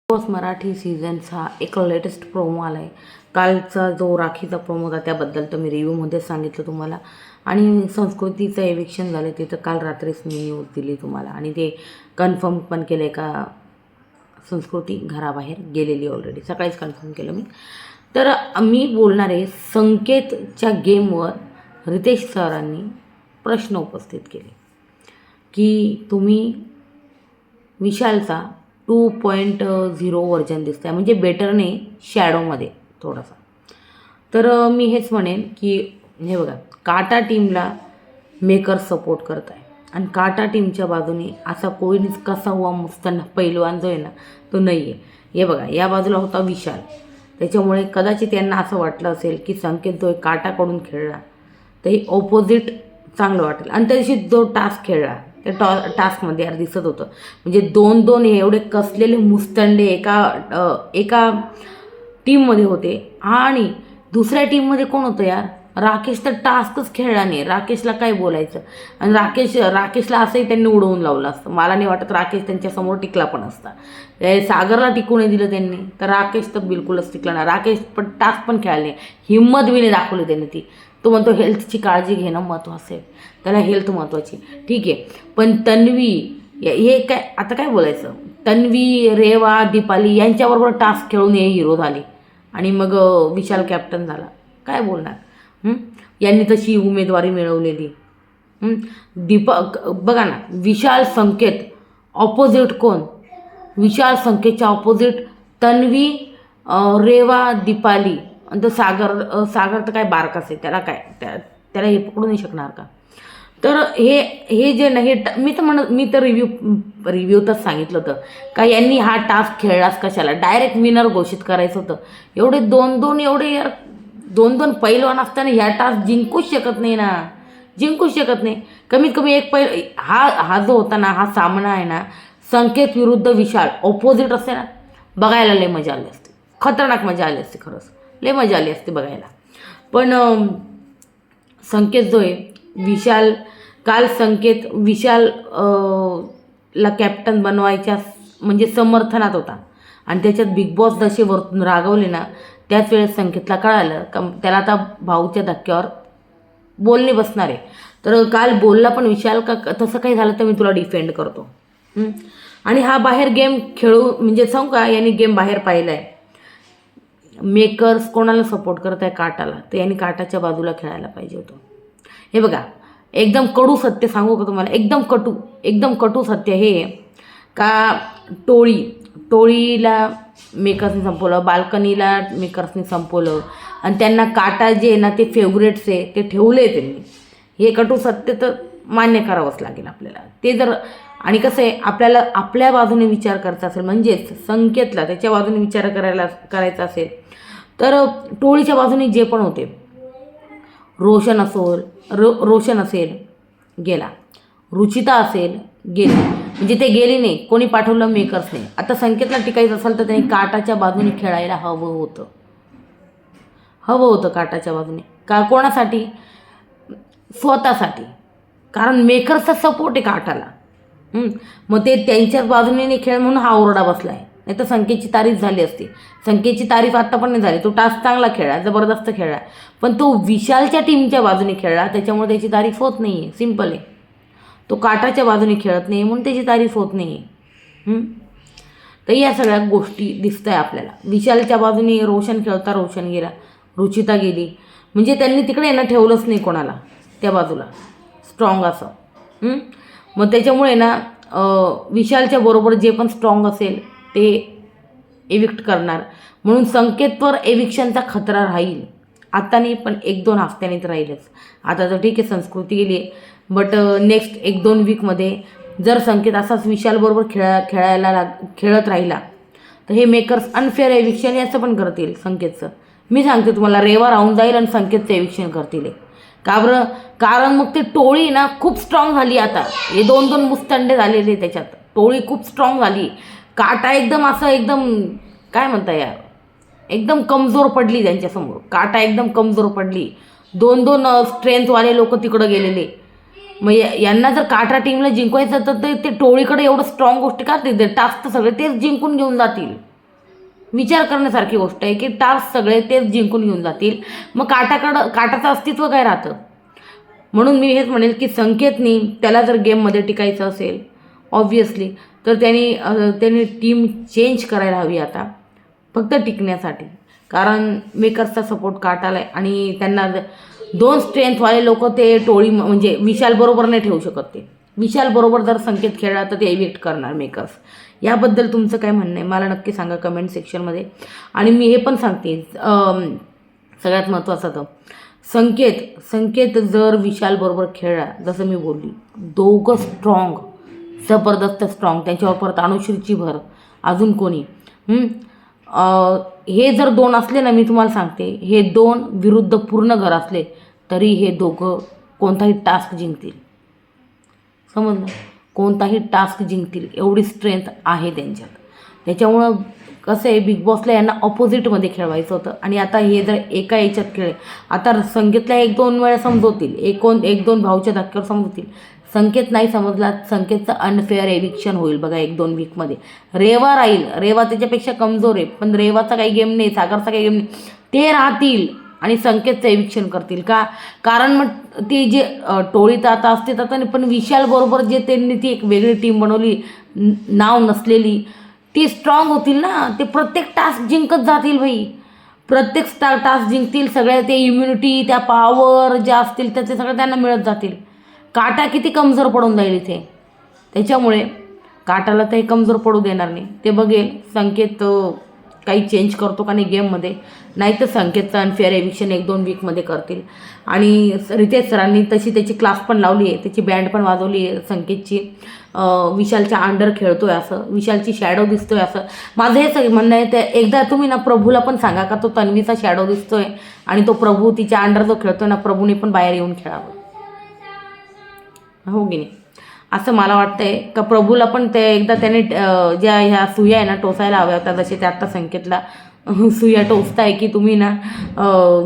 Boss Marathi सीझनचा एक latest promo आला आहे. कालचा जो राखीचा प्रोमो होता त्याबद्दल तर मी रिव्ह्यूमध्ये सांगितलं तुम्हाला. आणि संस्कृतीचं एविक्शन झालं ते तर काल रात्रीच मी न्यूज दिली तुम्हाला आणि ते कन्फर्म पण केलं आहे का संस्कृती घराबाहेर गेलेली ऑलरेडी. सकाळीच कन्फर्म केलं मी. तर मी बोलणार आहे संकेतच्या गेमवर रितेश सरांनी प्रश्न उपस्थित केले की तुम्ही विशालचा 2.0 व्हर्जन दिसत आहे, म्हणजे बेटरने शॅडोमध्ये थोडासा. तर मी हेच म्हणेन की हे बघा, काटा टीमला मेकर सपोर्ट करत आहे आणि काटा टीमच्या बाजूने असा कोणीच कसा हुआ मुस्तन पैलवान जो आहे ना तो नाही आहे. हे बघा, या बाजूला होता विशाल, त्याच्यामुळे कदाचित यांना असं वाटलं असेल की संकेत जो आहे काटाकडून खेळला तर हे ऑपोजिट चांगलं वाटेल. आणि त्या दिवशी जो टास्क खेळला त्या टास्कमध्ये यार दिसत होतं, म्हणजे दोन दोन एवढे कसलेले मुस्तंडे एका टीममध्ये होते आणि दुसऱ्या टीममध्ये कोण होतं यार, राकेश तर टास्कच खेळला नाही. राकेशला काय बोलायचं. आणि राकेशला असंही त्यांनी उडवून लावलं असतं. मला नाही वाटत राकेश त्यांच्यासमोर टिकला पण असता. सागरला टिकू नाही दिलं त्यांनी तर राकेश तर बिलकुलच टिकला नाही. राकेश पण टास्क पण खेळला नाही, हिंमत बी नाही दाखवली त्यांनी ती. तो म्हणतो हेल्थची काळजी घेणं महत्त्वाचं आहे, त्याला हेल्थ महत्त्वाची. ठीक आहे, पण तन्वी हे काय आता काय बोलायचं. तन्वी, रेवा, दीपाली यांच्याबरोबर टास्क खेळून हे हिरो झाले आणि मग विशाल कॅप्टन झाला. काय बोलणार. यांनी तशी उमेदवारी मिळवलेली. बघा ना, विशाल संकेत ऑपोजिट कोण, विशाल संकेतच्या ऑपोजिट तन्वी, रेवा, दीपाली. आणि तर सागर तर काय बारकाच आहे, त्याला काय त्याला हे पकडू नाही शकणार का. तर हे जे नाही मी तर रिव्ह्यूतच सांगितलं होतं का यांनी हा टास्क खेळलाच कशाला, डायरेक्ट विनर घोषित करायचं होतं. एवढे दोन पैलवान असताना ह्या टास्क जिंकूच शकत नाही ना, जिंकूच शकत नाही. कमीत कमी एक हा जो होता ना, हा सामना आहे ना संकेत विरुद्ध विशाल ऑपोजिट असते ना, बघायला लय मजा आली असते, खतरनाक मजा आली असते, खरंच लय मजा आली असते बघायला. पण संकेत जो आहे काल संकेत विशाल ला कॅप्टन बनवायच्या म्हणजे समर्थनात होता आणि त्याच्यात बिग बॉस जसे वरतून रागवले ना त्याच वेळेस संकेतला कळालं का त्याला आता भाऊच्या धक्क्यावर बोलणे बसणार आहे. तर काल बोलला पण विशाल का तसं काही झालं तर मी तुला डिफेंड करतो. आणि हा बाहेर गेम खेळू म्हणजे सांगू का, यांनी गेम बाहेर पाहिला आहे. मेकर्स कोणाला सपोर्ट करत आहे, काटाला, तर यांनी काटाच्या बाजूला खेळायला पाहिजे होतं. हे बघा, एकदम कडू सत्य सांगू का तुम्हाला, एकदम कटू सत्य हे का टोळीला मेकर्सनी संपवलं, बाल्कनीला मेकर्सनी संपवलं आणि त्यांना काटा जे आहे ना ते फेवरेट्स आहे ते ठेवले त्यांनी. हे कटू सत्य तर मान्य करावंच लागेल आपल्याला. ते जर आणि कसं आहे, आपल्याला आपल्या बाजूने विचार करायचा असेल, म्हणजेच संकेतला त्याच्या बाजूने विचार करायचा असेल तर टोळीच्या बाजूने जे पण होते, रोशन असेल गेला, रुचिता असेल गेली, म्हणजे ते गेली नाही, कोणी पाठवलं, मेकर्सने. आता संकेतला टिकायचं असेल तर त्यांनी काटाच्या बाजूने खेळायला हवं होतं काटाच्या बाजूने. का कोणासाठी, स्वतःसाठी, कारण मेकर्सचा सपोर्ट आहे काटाला. मग ते त्यांच्याच बाजूने नाही खेळ म्हणून हा ओरडा बसला आहे. नाही तर संकेतची तारीफ झाली असती. संकेतची तारीफ आत्ता पण नाही झाली. तो टास्क चांगला खेळला, जबरदस्त खेळला, पण तो विशालच्या टीमच्या बाजूने खेळला त्याच्यामुळे त्याची तारीफ होत नाही आहे. सिम्पल आहे. तो काटाच्या बाजूने खेळत नाही म्हणून त्याची तारीफ होत नाही आहे. तर या सगळ्या गोष्टी दिसत आहे आपल्याला. विशालच्या बाजूने रोशन खेळता रोशन गेला, रुचिता गेली, म्हणजे त्यांनी तिकडे यांना ठेवलंच नाही कोणाला त्या बाजूला स्ट्रॉंग असं. मग त्याच्यामुळे ना विशालच्या बरोबर जे पण स्ट्रॉंग असेल ते एविक्ट करणार, म्हणून संकेतवर एविक्शनचा खतरा राहील. आता नाही पण 1-2 हफ्त्याने तर राहीलच. आता तर ठीक आहे संस्कृती गेली आहे, बट नेक्स्ट 1-2 वीकमध्ये जर संकेत असाच विशालबरोबर खेळत राहिला तर हे मेकर्स अनफेअर एविक्शन याचं पण करतील संकेतचं. मी सांगते तुम्हाला, रेवा राहून जाईल आणि संकेतचं एविक्शन करतील. का बरं, कारण मग ते टोळी ना खूप स्ट्रॉंग झाली. आता हे 2-2 मुस्तंडे झालेले त्याच्यात, टोळी खूप स्ट्रॉंग झाली. काटा एकदम काय म्हणता यार, एकदम कमजोर पडली त्यांच्यासमोर. काटा एकदम कमजोर पडली. 2-2 स्ट्रेंथवाले लोक तिकडं गेलेले. मग यांना जर काटा टीमला जिंकवायचं तर ते टोळीकडे एवढं स्ट्रॉंग गोष्टी का ते टास्क तर सगळे तेच जिंकून घेऊन जातील. विचार करण्यासारखी गोष्ट आहे की टास्क सगळे तेच जिंकून घेऊन जातील, मग काटाचं अस्तित्व काय राहतं. म्हणून मी हेच म्हणेल की संकेतनी त्याला जर गेममध्ये टिकायचं असेल ऑब्व्हियसली तर त्यांनी टीम चेंज करायला हवी आता फक्त टिकण्यासाठी. कारण मेकर्सचा सपोर्ट काटाला आहे आणि त्यांना 2 स्ट्रेंथवाले लोक ते टोळी म्हणजे विशालबरोबर नाही ठेवू शकत. ते विशालबरोबर जर संकेत खेळला तर ते एविक्ट करणार मेकर्स. याबद्दल तुमचं काय म्हणणं आहे मला नक्की सांगा कमेंट सेक्शनमध्ये. आणि मी हे पण सांगते सगळ्यात महत्त्वाचं तर संकेत जर विशालबरोबर खेळला जसं मी बोलली, दोघं स्ट्रॉंग, जबरदस्त स्ट्रॉंग, त्यांच्यावर परत अनुश्रीची भर, अजून कोणी हे जर 2 असले ना, मी तुम्हाला सांगते हे 2 विरुद्ध पूर्ण घर असले तरी हे दोघं कोणताही टास्क जिंकतील. समजलं, कोणताही टास्क जिंकतील एवढी स्ट्रेंथ आहे त्यांच्यात. त्याच्यामुळं कसं आहे, बिग बॉसला यांना ऑपोजिटमध्ये खेळवायचं होतं आणि आता हे जर एका याच्यात खेळले, आता संकेतला 1-2 वेळा समजवतील, 1-2 भाऊच्या धक्क्यावर समजवतील. संकेत नाही समजला, संकेतचं अनफेअर एविक्शन होईल बघा 1-2 वीकमध्ये. रेवा राहील, रेवा त्याच्यापेक्षा कमजोर आहे, पण रेवाचा काही गेम नाही, सागरचा काही गेम नाही, ते राहतील आणि संकेतचं एविक्शन करतील का. कारण मग ती जे टोळी तर आता असते तर नाही, पण विशालबरोबर जे त्यांनी ती एक वेगळी टीम बनवली नाव नसलेली, ती स्ट्रॉंग होतील ना. ते प्रत्येक टास्क जिंकत जातील भाई, प्रत्येक टास्क जिंकतील. सगळ्या ते इम्युनिटी, त्या पॉवर ज्या असतील त्याचे सगळं त्यांना मिळत जातील. काटा किती कमजोर पडून जाईल इथे. त्याच्यामुळे काटाला ते कमजोर पडू देणार नाही. ते बघेल संकेत काही चेंज करतो का नाही गेममध्ये, नाही तर संकेतचं अनफेअर एविक्शन 1-2 वीकमध्ये करतील. आणि रितेश सरांनी तशी त्याची क्लास पण लावली आहे, त्याची बँड पण वाजवली आहे संकेतची. विशालच्या अंडर खेळतो आहे असं, विशालची शॅडो दिसतो आहे असं माझं हे सगळं म्हणणं आहे. ते एकदा तुम्ही ना प्रभूला पण सांगा का तो तन्वीचा शॅडो दिसतो आहे आणि तो प्रभू तिच्या अंडर जो खेळतो ना, प्रभूने पण बाहेर येऊन खेळावं. हो की नाही, असं मला वाटतं आहे का प्रभूला पण ते एकदा त्याने ज्या ह्या सुया आहे ना टोचायला हव्या होत्या, जसे ते आत्ता संकेतला सुया टोचताय की तुम्ही ना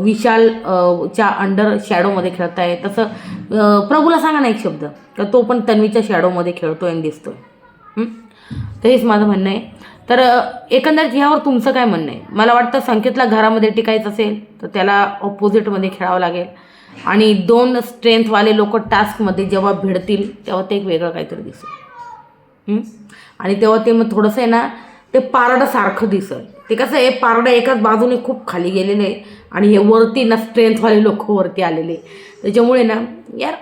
विशालच्या अंडर शॅडोमध्ये खेळताय, तसं प्रभूला सांगा ना एक शब्द का तो पण तन्वीच्या शॅडोमध्ये खेळतोय आणि दिसतोय. तेच माझं म्हणणं आहे. तर एकंदरीत ह्यावर तुमचं काय म्हणणं आहे. मला वाटतं संकेतला घरामध्ये टिकायचं असेल तर त्याला ऑपोजिटमध्ये खेळावं लागेल आणि 2 स्ट्रेंथवाले लोक टास्कमध्ये जेव्हा भिडतील तेव्हा ते एक वेगळं काहीतरी दिसेल. आणि तेव्हा ते मग थोडंसं आहे ना ते पारडासारखं दिसेल. ते कसं आहे, पारडं एकाच बाजूने खूप खाली गेलेलं आहे आणि हे वरती ना स्ट्रेंथवाले लोक वरती आलेले. त्याच्यामुळे ना यार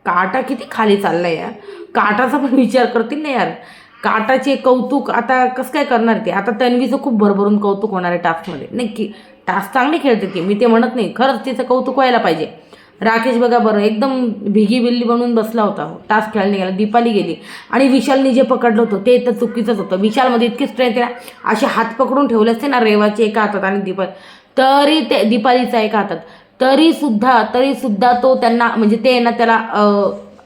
काटा किती खाली चालला आहे यार. काटाचा पण विचार करतील ना यार. काटाचे कौतुक आता कसं काय करणार ते. आता तन्वीचं खूप भरभरून कौतुक होणार आहे टास्कमध्ये. नक्की टास्क चांगली खेळते ती, मी ते म्हणत नाही, खरंच तिचं कौतुक व्हायला पाहिजे. राकेश बघा बरं एकदम भिगी बिल्ली बनून बसला होता, टास्क खेळायला गेला. दीपाली गेली आणि विशालने जे पकडलं होतं ते तर चुकीचंच होतं. विशालमध्ये इतकी स्ट्रेंथ आहे ना, असे हात पकडून ठेवले असते ना रेवाचे एका हातात आणि तरी ते दीपालीचा एका हातात, तरीसुद्धा तो त्यांना म्हणजे ते ना त्याला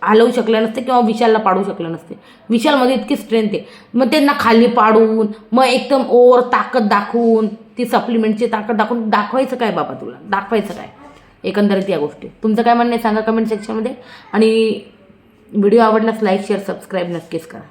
हलवू शकले नसते किंवा विशालला पाडू शकले नसते. विशालमध्ये इतकी स्ट्रेंथ आहे, मग त्यांना खाली पाडून मग एकदम ओव्हर ताकद दाखवून ती सप्लिमेंटची ताकद दाखवायचं काय बाबा, तुला दाखवायचं काय एकंदरीत या गोष्टी. तुमचं काय म्हणणं आहे सांगा कमेंट सेक्शनमध्ये. आणि व्हिडिओ आवडल्यास लाईक शेअर सबस्क्राईब नक्कीच करा.